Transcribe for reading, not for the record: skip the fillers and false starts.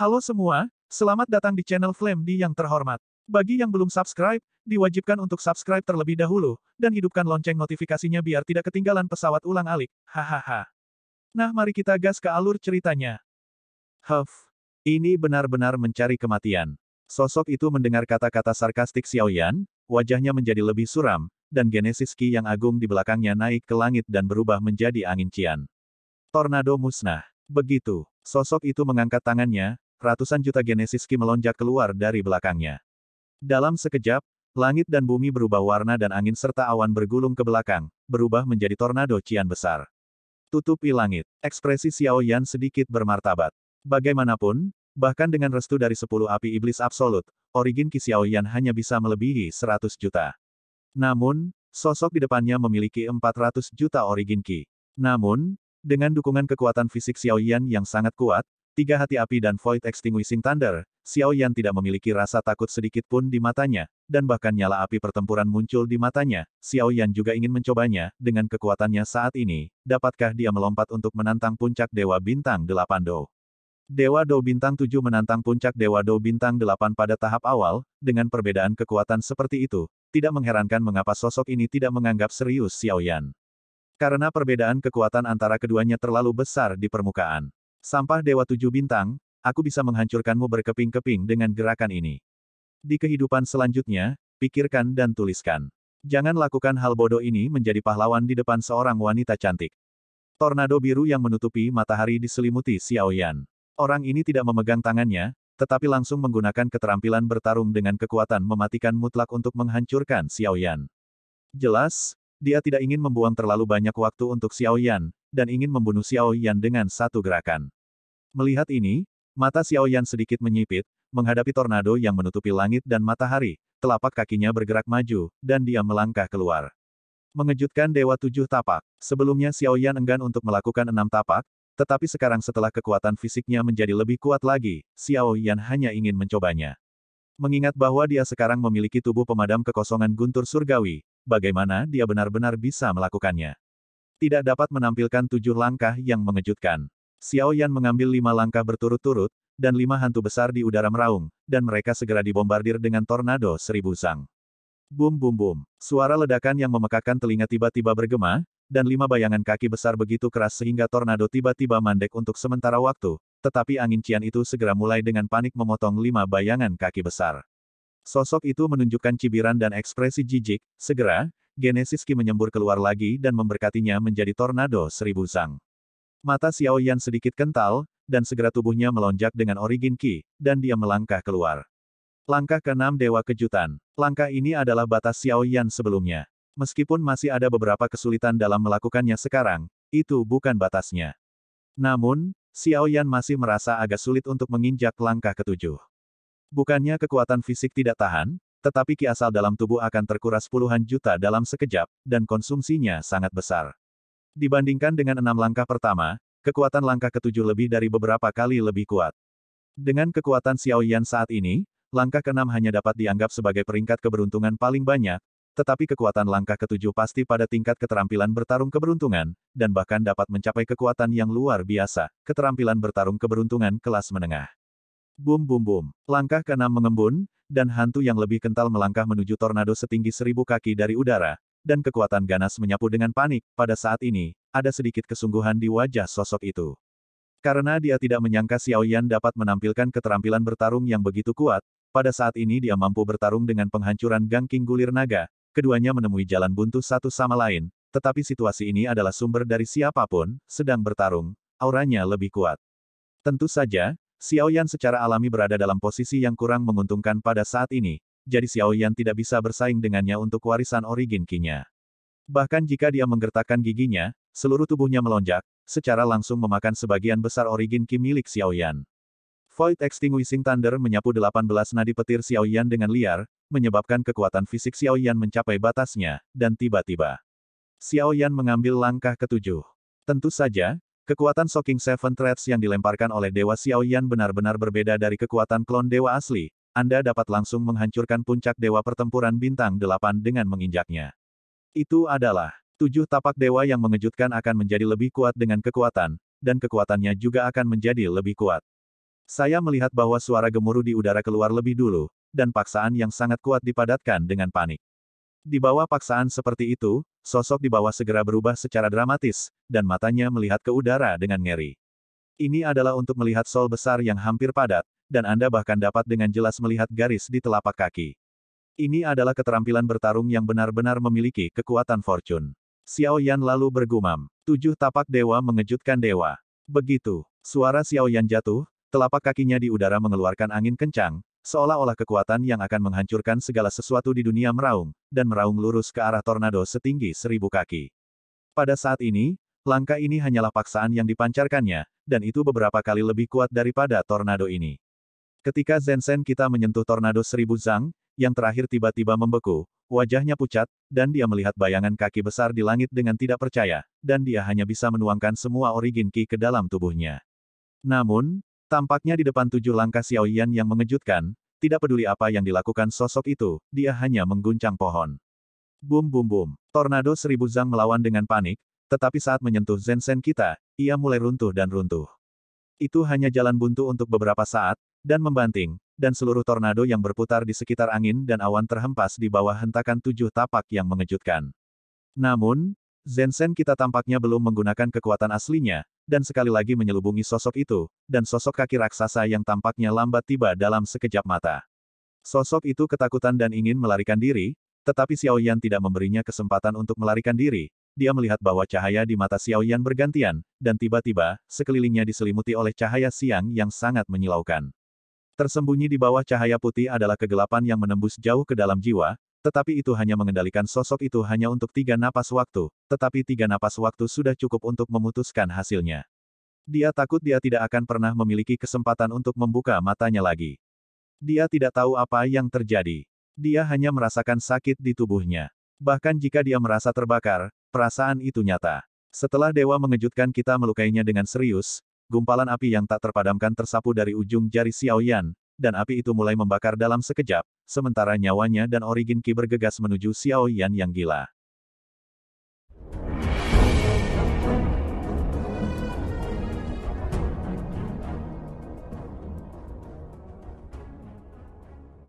Halo semua, selamat datang di channel Flame D yang terhormat. Bagi yang belum subscribe, diwajibkan untuk subscribe terlebih dahulu, dan hidupkan lonceng notifikasinya biar tidak ketinggalan pesawat ulang-alik. Hahaha. Nah, mari kita gas ke alur ceritanya. Ini benar-benar mencari kematian. Sosok itu mendengar kata-kata sarkastik Xiaoyan, wajahnya menjadi lebih suram, dan Genesis Ki yang agung di belakangnya naik ke langit dan berubah menjadi angin cian. Tornado musnah. Begitu, sosok itu mengangkat tangannya, ratusan juta Genesis Ki melonjak keluar dari belakangnya. Dalam sekejap, langit dan bumi berubah warna dan angin serta awan bergulung ke belakang, berubah menjadi tornado cian besar. Tutupi langit. Ekspresi Xiaoyan sedikit bermartabat. Bagaimanapun, bahkan dengan restu dari 10 api iblis absolut, origin Ki Xiaoyan hanya bisa melebihi 100 juta. Namun, sosok di depannya memiliki 400 juta origin Ki. Namun, dengan dukungan kekuatan fisik Xiaoyan yang sangat kuat, 3 hati api dan Void Extinguishing Thunder, Xiaoyan tidak memiliki rasa takut sedikit pun di matanya, dan bahkan nyala api pertempuran muncul di matanya. Xiaoyan juga ingin mencobanya, dengan kekuatannya saat ini, dapatkah dia melompat untuk menantang puncak Dewa Bintang 8 Do? Dewa Do Bintang 7 menantang puncak Dewa Do Bintang 8 pada tahap awal, dengan perbedaan kekuatan seperti itu, tidak mengherankan mengapa sosok ini tidak menganggap serius Xiaoyan. Karena perbedaan kekuatan antara keduanya terlalu besar di permukaan. Sampah Dewa 7 Bintang, aku bisa menghancurkanmu berkeping-keping dengan gerakan ini. Di kehidupan selanjutnya, pikirkan dan tuliskan. Jangan lakukan hal bodoh ini menjadi pahlawan di depan seorang wanita cantik. Tornado biru yang menutupi matahari diselimuti Xiaoyan. Orang ini tidak memegang tangannya, tetapi langsung menggunakan keterampilan bertarung dengan kekuatan mematikan mutlak untuk menghancurkan Xiaoyan. Jelas, dia tidak ingin membuang terlalu banyak waktu untuk Xiaoyan, dan ingin membunuh Xiaoyan dengan satu gerakan. Melihat ini, mata Xiaoyan sedikit menyipit, menghadapi tornado yang menutupi langit dan matahari, telapak kakinya bergerak maju, dan dia melangkah keluar. Mengejutkan Dewa 7 Tapak. Sebelumnya Xiaoyan enggan untuk melakukan 6 tapak, tetapi sekarang setelah kekuatan fisiknya menjadi lebih kuat lagi, Xiaoyan hanya ingin mencobanya. Mengingat bahwa dia sekarang memiliki tubuh pemadam kekosongan guntur surgawi, bagaimana dia benar-benar bisa melakukannya? Tidak dapat menampilkan 7 langkah yang mengejutkan. Xiaoyan mengambil 5 langkah berturut-turut, dan 5 hantu besar di udara meraung, dan mereka segera dibombardir dengan tornado 1000 zang. Bum bum bum. Suara ledakan yang memekakkan telinga tiba-tiba bergema, dan 5 bayangan kaki besar begitu keras sehingga tornado tiba-tiba mandek untuk sementara waktu, tetapi angin cian itu segera mulai dengan panik memotong 5 bayangan kaki besar. Sosok itu menunjukkan cibiran dan ekspresi jijik, segera, Genesis Ki menyembur keluar lagi dan memberkatinya menjadi tornado 1000 zang. Mata Xiaoyan sedikit kental, dan segera tubuhnya melonjak dengan origin Ki, dan dia melangkah keluar. Langkah ke-6 Dewa Kejutan. Langkah ini adalah batas Xiaoyan sebelumnya. Meskipun masih ada beberapa kesulitan dalam melakukannya sekarang, itu bukan batasnya. Namun, Xiaoyan masih merasa agak sulit untuk menginjak langkah ke-7. Bukannya kekuatan fisik tidak tahan, tetapi ki asal dalam tubuh akan terkuras puluhan juta dalam sekejap, dan konsumsinya sangat besar. Dibandingkan dengan 6 langkah pertama, kekuatan langkah ke-7 lebih dari beberapa kali lebih kuat. Dengan kekuatan Xiaoyan saat ini, langkah ke-6 hanya dapat dianggap sebagai peringkat keberuntungan paling banyak, tetapi kekuatan langkah ke-7 pasti pada tingkat keterampilan bertarung keberuntungan, dan bahkan dapat mencapai kekuatan yang luar biasa, keterampilan bertarung keberuntungan kelas menengah. Bum bum bum. Langkah ke-6 mengembun, dan hantu yang lebih kental melangkah menuju tornado setinggi 1000 kaki dari udara, dan kekuatan ganas menyapu dengan panik. Pada saat ini, ada sedikit kesungguhan di wajah sosok itu. Karena dia tidak menyangka Xiaoyan dapat menampilkan keterampilan bertarung yang begitu kuat, pada saat ini dia mampu bertarung dengan penghancuran Gangking Gulir Naga, keduanya menemui jalan buntu satu sama lain, tetapi situasi ini adalah sumber dari siapapun, sedang bertarung, auranya lebih kuat. Tentu saja, Xiaoyan secara alami berada dalam posisi yang kurang menguntungkan pada saat ini, jadi Xiaoyan tidak bisa bersaing dengannya untuk warisan origin Ki-nya. Bahkan jika dia menggertakkan giginya, seluruh tubuhnya melonjak, secara langsung memakan sebagian besar origin Ki milik Xiaoyan. Void Extinguishing Thunder menyapu 18 nadi petir Xiaoyan dengan liar, menyebabkan kekuatan fisik Xiaoyan mencapai batasnya, dan tiba-tiba Xiaoyan mengambil langkah ke-7. Tentu saja, kekuatan Shocking Seven Threads yang dilemparkan oleh Dewa Xiaoyan benar-benar berbeda dari kekuatan klon Dewa asli. Anda dapat langsung menghancurkan puncak Dewa Pertempuran Bintang 8 dengan menginjaknya. Itu adalah 7 tapak dewa yang mengejutkan akan menjadi lebih kuat dengan kekuatan, dan kekuatannya juga akan menjadi lebih kuat. Saya melihat bahwa suara gemuruh di udara keluar lebih dulu, dan paksaan yang sangat kuat dipadatkan dengan panik. Di bawah paksaan seperti itu, sosok di bawah segera berubah secara dramatis, dan matanya melihat ke udara dengan ngeri. Ini adalah untuk melihat sol besar yang hampir padat, dan Anda bahkan dapat dengan jelas melihat garis di telapak kaki. Ini adalah keterampilan bertarung yang benar-benar memiliki kekuatan fortune. Xiao Yan lalu bergumam. 7 tapak dewa mengejutkan dewa. Begitu, suara Xiao Yan jatuh, telapak kakinya di udara mengeluarkan angin kencang, seolah-olah kekuatan yang akan menghancurkan segala sesuatu di dunia meraung, dan meraung lurus ke arah tornado setinggi 1000 kaki. Pada saat ini, langkah ini hanyalah paksaan yang dipancarkannya, dan itu beberapa kali lebih kuat daripada tornado ini. Ketika Zhensen kita menyentuh tornado 1000 zang, yang terakhir tiba-tiba membeku, wajahnya pucat, dan dia melihat bayangan kaki besar di langit dengan tidak percaya, dan dia hanya bisa menuangkan semua origin Qi ke dalam tubuhnya. Namun, tampaknya di depan 7 langkah Xiao Yan yang mengejutkan, tidak peduli apa yang dilakukan sosok itu, dia hanya mengguncang pohon. Bum bum bum. Tornado 1000 zang melawan dengan panik, tetapi saat menyentuh Zhensen kita, ia mulai runtuh dan runtuh. Itu hanya jalan buntu untuk beberapa saat, dan membanting, dan seluruh tornado yang berputar di sekitar angin dan awan terhempas di bawah hentakan 7 tapak yang mengejutkan. Namun, Zhensen kita tampaknya belum menggunakan kekuatan aslinya, dan sekali lagi menyelubungi sosok itu, dan sosok kaki raksasa yang tampaknya lambat tiba dalam sekejap mata. Sosok itu ketakutan dan ingin melarikan diri, tetapi Xiao Yan tidak memberinya kesempatan untuk melarikan diri. Dia melihat bahwa cahaya di mata Xiao Yan bergantian, dan tiba-tiba, sekelilingnya diselimuti oleh cahaya siang yang sangat menyilaukan. Tersembunyi di bawah cahaya putih adalah kegelapan yang menembus jauh ke dalam jiwa, tetapi itu hanya mengendalikan sosok itu hanya untuk 3 napas waktu, tetapi 3 napas waktu sudah cukup untuk memutuskan hasilnya. Dia takut dia tidak akan pernah memiliki kesempatan untuk membuka matanya lagi. Dia tidak tahu apa yang terjadi. Dia hanya merasakan sakit di tubuhnya. Bahkan jika dia merasa terbakar, perasaan itu nyata. Setelah dewa mengejutkan kita melukainya dengan serius, gumpalan api yang tak terpadamkan tersapu dari ujung jari Xiao Yan, dan api itu mulai membakar dalam sekejap, sementara nyawanya dan origin Qi bergegas menuju Xiao Yan yang gila.